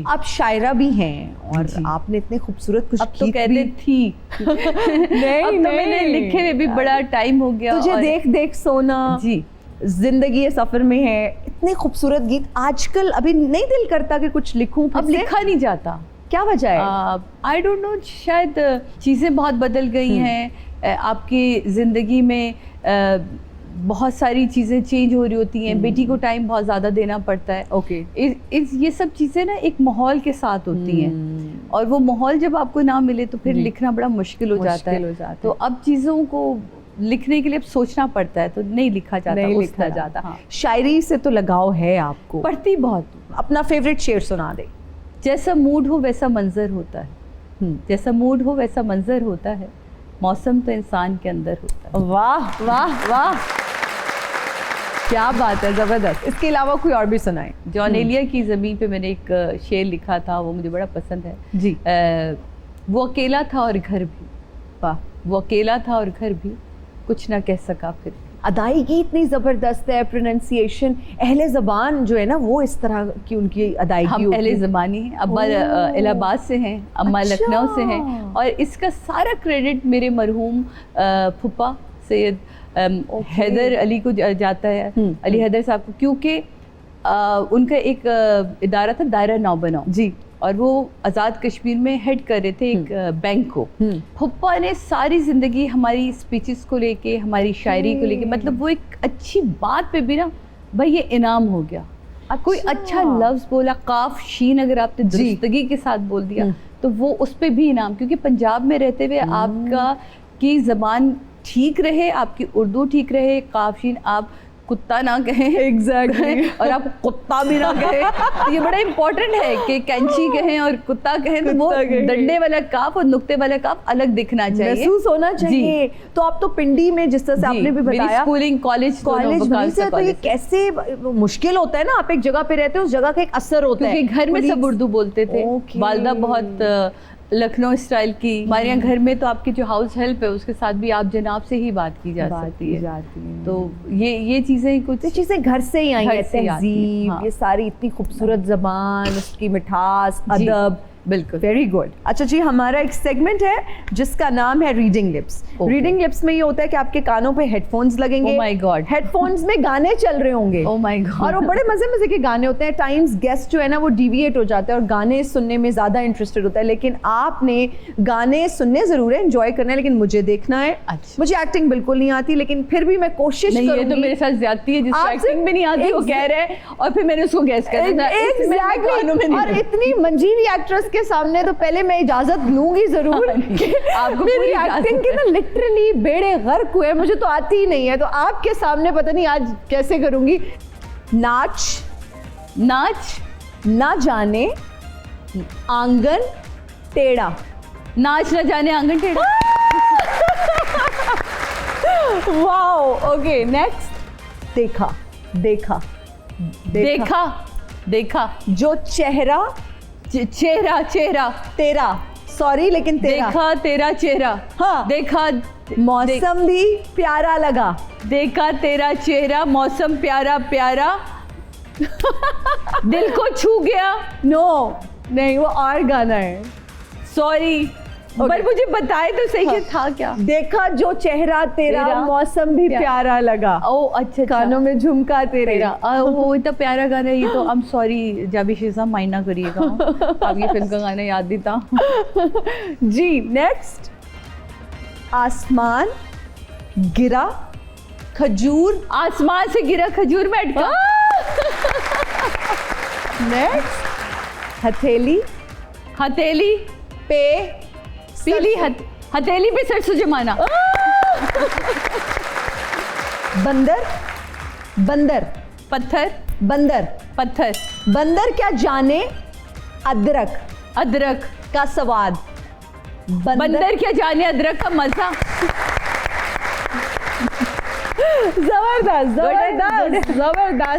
आप शायरा भी हैं और आपने इतने खूबसूरत कुछ अब तो कहते थी नहीं, अब तो मैंने लिखे हुए भी बड़ा टाइम हो गया। तुझे देख देख सोना जी, जिंदगी ये सफर में है, इतने खूबसूरत गीत। आजकल अभी नहीं दिल करता कि कुछ लिखूं, अब लिखा नहीं जाता। क्या वजह है? आई डोंट नो, शायद चीज़ें बहुत बदल गई हैं आपकी ज़िंदगी में। बहुत सारी चीज़ें चेंज हो रही होती हैं, बेटी को टाइम बहुत ज़्यादा देना पड़ता है। ओके। ये सब चीज़ें ना एक माहौल के साथ होती हैं, और वो माहौल जब आपको ना मिले तो फिर लिखना बड़ा मुश्किल हो जाता है। तो अब चीज़ों को लिखने के लिए सोचना पड़ता है, तो नहीं लिखा जाता, नहीं लिखा जाता। हाँ। शायरी से तो लगाव है आपको? पढ़ती बहुत। अपना फेवरेट शेर सुना दे। जैसा मूड हो वैसा मंजर होता है, जैसा मूड हो वैसा मंजर होता है, मौसम तो इंसान के अंदर होता है। वाह वाह वाह, क्या बात है, जबरदस्त। इसके अलावा कोई और भी सुनाए। जॉन एलिया की ज़मीन पे मैंने एक शेर लिखा था, वो मुझे बड़ा पसंद है जी। वो अकेला था और घर भी, वाह, वो अकेला था और घर भी, कुछ ना कह सका फिर। अदायगी इतनी ज़बरदस्त है, प्रोनंसिएशन, अहले ज़बान जो है ना वो इस तरह की उनकी अदायगी हम होती अहले है। ज़बानी हैं, अब्बा इलाहाबाद से हैं, अम्मा अच्छा। लखनऊ से हैं, और इसका सारा क्रेडिट मेरे मरहूम फुप्पा सैयद हैदर अली को जाता है, अली हैदर साहब को, क्योंकि उनका एक इदारा था दायरा नौ बनाओ जी, और वो आज़ाद कश्मीर में हेड कर रहे थे एक बैंक को। फुप्पा ने सारी ज़िंदगी हमारी स्पीचेस को लेके, हमारी शायरी को लेके, मतलब वो एक अच्छी बात पे भी ना भाई ये इनाम हो गया। कोई अच्छा लफ्ज़ बोला, काफ शीन अगर आपने दुरुस्तगी के साथ बोल दिया तो वो उस पर भी इनाम, क्योंकि पंजाब में रहते हुए आपका की ज़बान ठीक रहे, आपकी उर्दू ठीक रहे, काफ शीन आप कुत्ता ना कहें एग्जैक्टली और आप कुत्ता भी ना कहें, तो ये बड़ा इंपॉर्टेंट है कि कैंची कहें और कुत्ता कहें, तो वो डंडे वाला काफ और नुक्ते वाला काफ अलग दिखना चाहिए, महसूस होना चाहिए। तो आप तो पिंडी में, जिस तरह से आपने भी बताया, स्कूलिंग कॉलेज वहीं से, तो ये कैसे मुश्किल होता है ना, आप एक जगह पे रहते हो, उस जगह का एक असर होता है, क्योंकि घर में सब उर्दू बोलते थे। वालदा बहुत लखनऊ स्टाइल की, हमारे यहाँ घर में तो आपकी जो हाउस हेल्प है उसके साथ भी आप जनाब से ही बात की जा सकती है। तो ये चीज़ें कुछ चीज़ें घर से ही आई हैं, से ही आती हैं, तहजीब, हाँ। ये सारी इतनी खूबसूरत ज़बान, उसकी मिठास, अदब, बिल्कुल वेरी गुड। अच्छा जी, हमारा एक सेगमेंट है जिसका नाम है रीडिंग लिप्स। रीडिंग लिप्स में ये होता है कि आपके कानों पे हेडफोन्स लगेंगे, Oh my God। हेडफोन्स में गाने चल रहे होंगे, Oh my God। और वो बड़े मजे मजे के गाने होते हैं। टाइम्स गेस्ट जो है ना वो डिविएट हो जाता है और गाने सुनने में ज़्यादा इंटरेस्टेड होता है, लेकिन आपने गाने सुनने ज़रूर है, एंजॉय करना है, लेकिन मुझे देखना है। अच्छा। मुझे एक्टिंग बिल्कुल नहीं आती, लेकिन फिर भी मैं कोशिश नहीं, ये करूंगी। तो मेरे साथ ज्यादती है, जिसको एक्टिंग भी नहीं आती वो कह रहे हैं और फिर मैंने उसको गैस कर दिया। Exactly। और इतनी मंजीरी एक्ट्रेस के सामने तो पहले मैं इजाजत लूंगी जरूर कि आपको मेरी पूरी इजाजत एक्टिंग के ना लिटरली बेड़े गर्क हुए, मुझे तो आती ही नहीं है, तो आपके सामने पता नहीं आज कैसे करूंगी। नाच ना जाने आंगन टेढ़ा, नाच न जाने आंगन टेढ़ा। Wow, okay next. देखा जो चेहरा चेहरा तेरा, सॉरी लेकिन तेरा, देखा तेरा चेहरा, हाँ। देखा मौसम भी प्यारा लगा, देखा तेरा चेहरा, मौसम प्यारा प्यारा, दिल को छू गया। नो नहीं, वो और गाना है, सॉरी पर मुझे बताए तो सही कि था क्या। देखा जो चेहरा तेरा, मौसम भी प्यारा लगा, ओ अच्छा, कानों में झुमका तेरा। वो इतना प्यारा गाना है ये तो। आई एम सॉरी जाबी शेजा, माइंड ना करिएगा, आप ये फिल्म का गाना याद नहीं था। जी नेक्स्ट। आसमान गिरा खजूर, आसमान से गिरा खजूर में अटका। नेक्स्ट। हथेली पे पीली हथेली पे सरसों जमाना। बंदर बंदर क्या जाने अदरक का स्वाद, बंदर क्या जाने अदरक का मजा। जबरदस्त।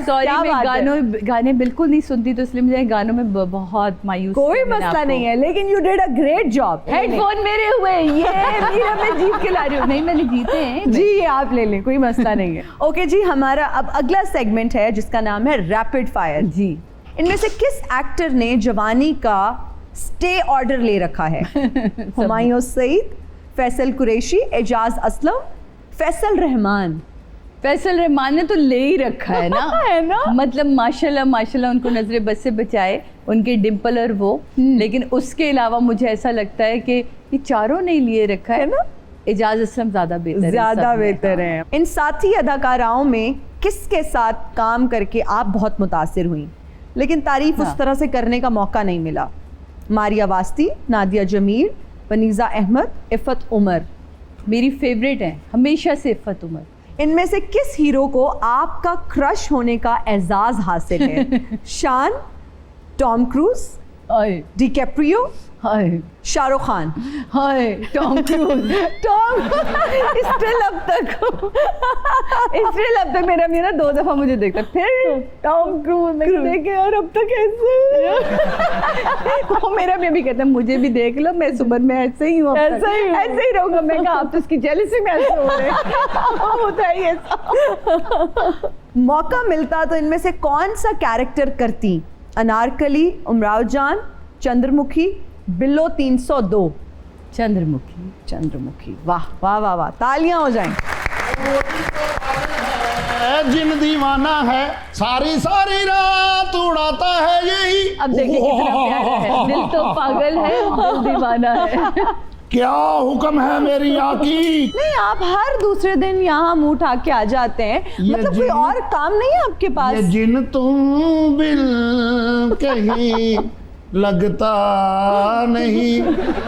सॉरी मैं गाने बिल्कुल नहीं सुनती, तो इसलिए मुझे गानों में बहुत मायूस। कोई मसला नहीं है, लेकिन you did a great job. Headphone मेरे हुए, ये मीरा मैं जीत के ला रही हूँ। नहीं मैंने जीते हैं जी, ये आप ले लें, कोई मसला नहीं है। ओके जी, हमारा अब अगला सेगमेंट है जिसका नाम है रैपिड फायर। जी, इनमें से किस एक्टर ने जवानी का स्टे ऑर्डर ले रखा है? हुमायूं सईद, फैसल कुरैशी, एजाज असलम, फैसल रहमान ने तो ले ही रखा है ना। है ना, मतलब माशाल्लाह उनको नजरे बस से बचाए, उनके डिम्पल और वो। लेकिन उसके अलावा मुझे ऐसा लगता है कि ये चारों ने लिए रखा है ना। एजाज असलम ज्यादा बेहतर है। इन साथी अदाकाराओं में किसके साथ काम करके आप बहुत मुतासिर हुई, लेकिन तारीफ उस तरह से करने का मौका नहीं मिला? मारिया वास्ती, नादिया जमील, वनीज़ा अहमद, इफ़त उमर। मेरी फेवरेट है हमेशा से इफ़त उमर। इनमें से किस हीरो को आपका क्रश होने का एजाज हासिल है? शान, टॉम क्रूज, हाय डिकैप्रियो, हाय शाहरुख खान, हाय टॉम क्रूज। टॉम स्टिल अब तक मेरा 2 दफा मुझे देखता फिर टॉम क्रूज देखे और अब तक ऐसे वो मेरा बेबी कहता है मुझे भी देख लो, मैं सुबह में ऐसे ही हूँ, ऐसे ही रहूंगा। मैं कहा आप तो उसकी जेलसी में ऐसे हो रहे होता है ये सब। मौका मिलता तो इनमें से कौन सा कैरेक्टर करती? अनारकली, उमराव जान, चंद्रमुखी, बिल्लो 302। चंद्रमुखी, वाह वाह वाह वाह, तालियां हो जाएं। जिन दीवाना है सारी सारी रात उड़ाता है यही। अब देखिए कितना प्यारा है, दिल तो पागल है दिल दीवाना है। क्या हुक्म है मेरी आकी। नहीं, आप हर दूसरे दिन यहाँ मुंह उठा के आ जाते हैं, मतलब कोई और काम नहीं है आपके पास? ये जिन तुम बिल कहीं लगता नहीं,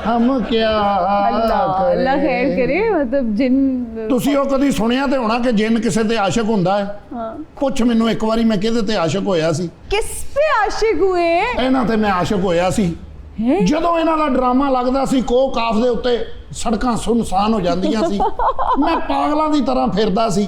हम क्या अल्लाह खैर करे। मतलब जिन ਤੁਸੀਂ ਉਹ ਕਦੀ ਸੁਣਿਆ ਤੇ ਹੋਣਾ ਕਿ ਜਿੰਨ ਕਿਸੇ ਤੇ ਆਸ਼ਿਕ ਹੁੰਦਾ ਹੈ? ਹਾਂ ਪੁੱਛ ਮੈਨੂੰ ਇੱਕ ਵਾਰੀ ਮੈਂ ਕਿਹਦੇ ਤੇ ਆਸ਼ਿਕ ਹੋਇਆ ਸੀ। किस पे आशिक हुए? ਇਹਨਾਂ ਤੇ ਮੈਂ ਆਸ਼ਿਕ ਹੋਇਆ ਸੀ ਜਦੋਂ ਇਹਨਾਂ ਦਾ ਡਰਾਮਾ ਲੱਗਦਾ ਸੀ ਕੋਹ ਕਾਫ ਦੇ ਉੱਤੇ ਸੜਕਾਂ ਸੁਨਸਾਨ ਹੋ ਜਾਂਦੀਆਂ ਸੀ, ਮੈਂ ਪਾਗਲਾਂ ਦੀ ਤਰ੍ਹਾਂ ਫਿਰਦਾ ਸੀ।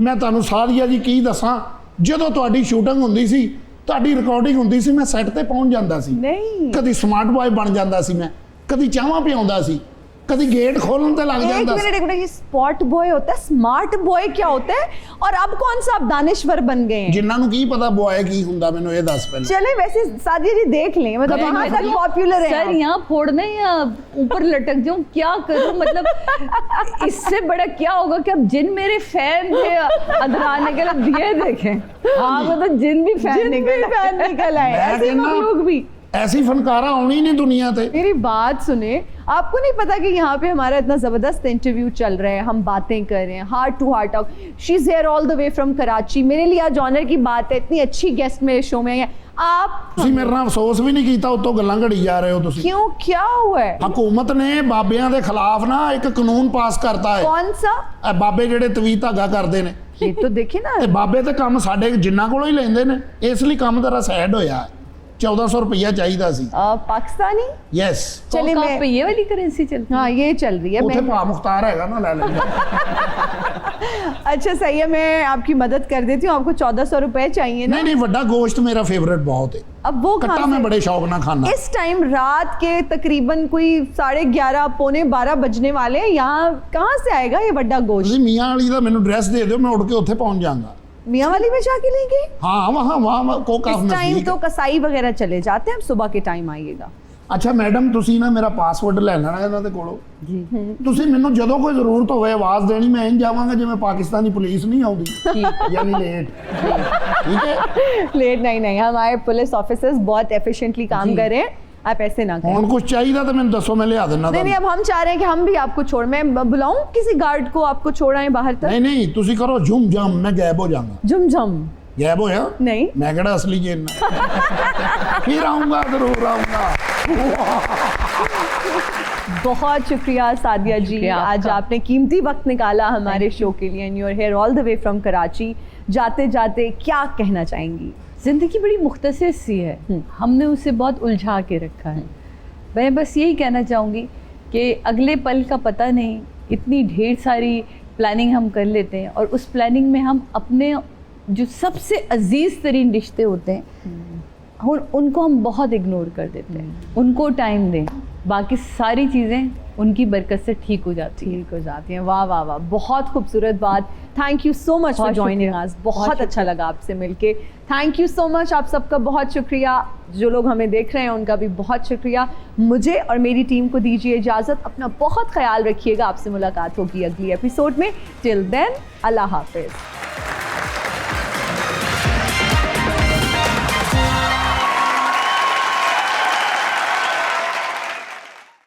ਮੈਂ ਤੁਹਾਨੂੰ ਸਾਰੀਆ ਜੀ ਕੀ ਦੱਸਾਂ, ਜਦੋਂ ਤੁਹਾਡੀ ਸ਼ੂਟਿੰਗ ਹੁੰਦੀ ਸੀ, ਤੁਹਾਡੀ ਰਿਕਾਰਡਿੰਗ ਹੁੰਦੀ ਸੀ, ਮੈਂ ਸੈੱਟ ਤੇ ਪਹੁੰਚ ਜਾਂਦਾ ਸੀ। नहीं, ਕਦੀ ਸਮਾਰਟ ਬॉय ਬਣ ਜਾਂਦਾ ਸੀ, ਮੈਂ ਕਦੀ ਚਾਹਾਂ ਪਿਆਉਂਦਾ ਸੀ, कभी गेट खोलने ते लग जाता। एक मिनट, ये स्पॉट बॉय होता है, स्मार्ट बॉय क्या होता है? और अब कौन सा आप दानिश्वर बन गए हैं? जिन्ना नु की पता बॉय की हुंदा, मैनू ये दस पहले। चले वैसे सादिया जी देख लें, मतलब कहाँ तक पॉपुलर है? सर यहाँ फोड़ना या ऊपर लटक जाऊं, क्या करूं? मतलब इससे बड़ा क्या होगा कि अब जिन मेरे फैन थे अदरान ने गलत दिए देखें। हाँ मतलब जिन भी फैन निकल आए, ऐसे लोग भी। ऐसी फनकारा होनी नहीं दुनिया ते। मेरी बात सुने, आपको नहीं पता कि यहाँ पे हमारा इतना जबरदस्त इंटरव्यू चल रहा है, हम बातें कर रहे हैं, heart to heart talk. She is here all the way from Karachi. मेरे लिए आज ऑनर की बात है, इतनी अच्छी गेस्ट मेरे शो में है। आप ਤੁਸੀਂ ਮੇਰੇ ਨਾਲ ਅਫਸੋਸ ਵੀ ਨਹੀਂ ਕੀਤਾ, ਉੱਤੋਂ ਗੱਲਾਂ ਘੜੀ ਜਾ ਰਹੇ ਹੋ ਤੁਸੀਂ। क्यों, क्या हुआ है? ਹਕੂਮਤ ਨੇ ਬਾਬਿਆਂ ਦੇ ਖਿਲਾਫ ਨਾ ਇੱਕ ਕਾਨੂੰਨ ਪਾਸ ਕਰਤਾ ਹੈ। कौन सा? ਇਹ ਬਾਬੇ ਜਿਹੜੇ ਤਵੀ ਧਾਗਾ ਕਰਦੇ ਨੇ, ये तो देखिए ना, ਤੇ ਬਾਬੇ ਤੇ ਕੰਮ ਸਾਡੇ ਜਿੰਨਾ ਕੋਲੋਂ ਹੀ ਲੈਂਦੇ ਨੇ, ਇਸ ਲਈ ਕੰਮ ਤੇਰਾ ਸੈਡ ਹੋਇਆ। 1400 रुपया चाहिए सी। पाकिस्तानी? यस। चलिए मैं पे ये वाली करेंसी चलती है। हाँ ये चल रही है। उठे भा मुख्तार है ना, ले लेंगे। अच्छा सही है, मैं आपकी मदद कर देती हूँ। आपको 1400 रुपए चाहिए ना? नहीं बड़ा गोश्त मेरा फेवरेट बहुत है। अब वो कट्टा मैं बड़े शौक ना खाना। इस टाइम रात के तकरीबन कोई 11:30 पौने 12 बजने वाले, यहाँ कहाँ से आएगा ये बड़ा गोश्त? मियाँ वाली का मैंने ड्रेस दे दो, मैं उड़ के उत्थे पहुंच जाऊंगा। मियाँ वाली में जाके लेंगे? हाँ वहाँ को काफी इस टाइम तो कसाई वगैरह चले जाते हैं, सुबह के टाइम आइएगा। अच्छा मैडम, तुसी ना मेरा पासवर्ड ले लेना ਇਹਨਾਂ ਦੇ ਕੋਲੋਂ ਜੀ। ਤੁਸੀਂ ਮੈਨੂੰ ਜਦੋਂ ਕੋਈ ਜ਼ਰੂਰਤ ਹੋਵੇ ਆਵਾਜ਼ ਦੇਣੀ, ਮੈਂ ਇੰਜ ਜਾਵਾਂਗਾ ਜਿਵੇਂ ਪਾਕਿस्तानी पुलिस नहीं आउंदी, यानी लेट। ठीक है? लेट नहीं, हमारे पुलिस ऑफिसर्स बहुत एफिशिएंटली काम कर रहे हैं, आप ऐसे ना करें। ਹੁਣ कुछ चाहिए तो मैंने दसो, मैं लिया देना। नहीं, अब हम चाह रहे हैं कि हम भी आपको छोड़, मैं बुलाऊं किसी गार्ड को आपको छोड़ाएं बाहर तक? नहीं तुसी करो झुम झम, मैं गायब हो जाऊंगा। झुम झम गायब होया? नहीं, मैं केड़ा असली जेन फिर आऊंगा, जरूर आऊंगा। बहुत शुक्रिया सादिया जी, आज आपने कीमती वक्त निकाला हमारे शो के लिए। And you are here all the way from Karachi. जाते जाते क्या कहना चाहेंगी? ज़िंदगी बड़ी मुख्तसर सी है, हमने उसे बहुत उलझा के रखा है। मैं बस यही कहना चाहूँगी कि अगले पल का पता नहीं, इतनी ढेर सारी प्लानिंग हम कर लेते हैं और उस प्लानिंग में हम अपने जो सबसे अजीज़ तरीन रिश्ते होते हैं उनको हम बहुत इग्नोर कर देते हैं। उनको टाइम दें, बाकी सारी चीज़ें उनकी बरकत से ठीक हो जाती हैं। वाह वाह वाह, बहुत खूबसूरत बात। Thank you so much for joining us, बहुत अच्छा लगा आपसे मिलके। थैंक यू सो मच, आप सबका बहुत शुक्रिया। जो लोग हमें देख रहे हैं उनका भी बहुत शुक्रिया। मुझे और मेरी टीम को दीजिए इजाज़त, अपना बहुत ख्याल रखिएगा। आपसे मुलाकात होगी अगली एपिसोड में। टिल देन, अल्लाह हाफिज़।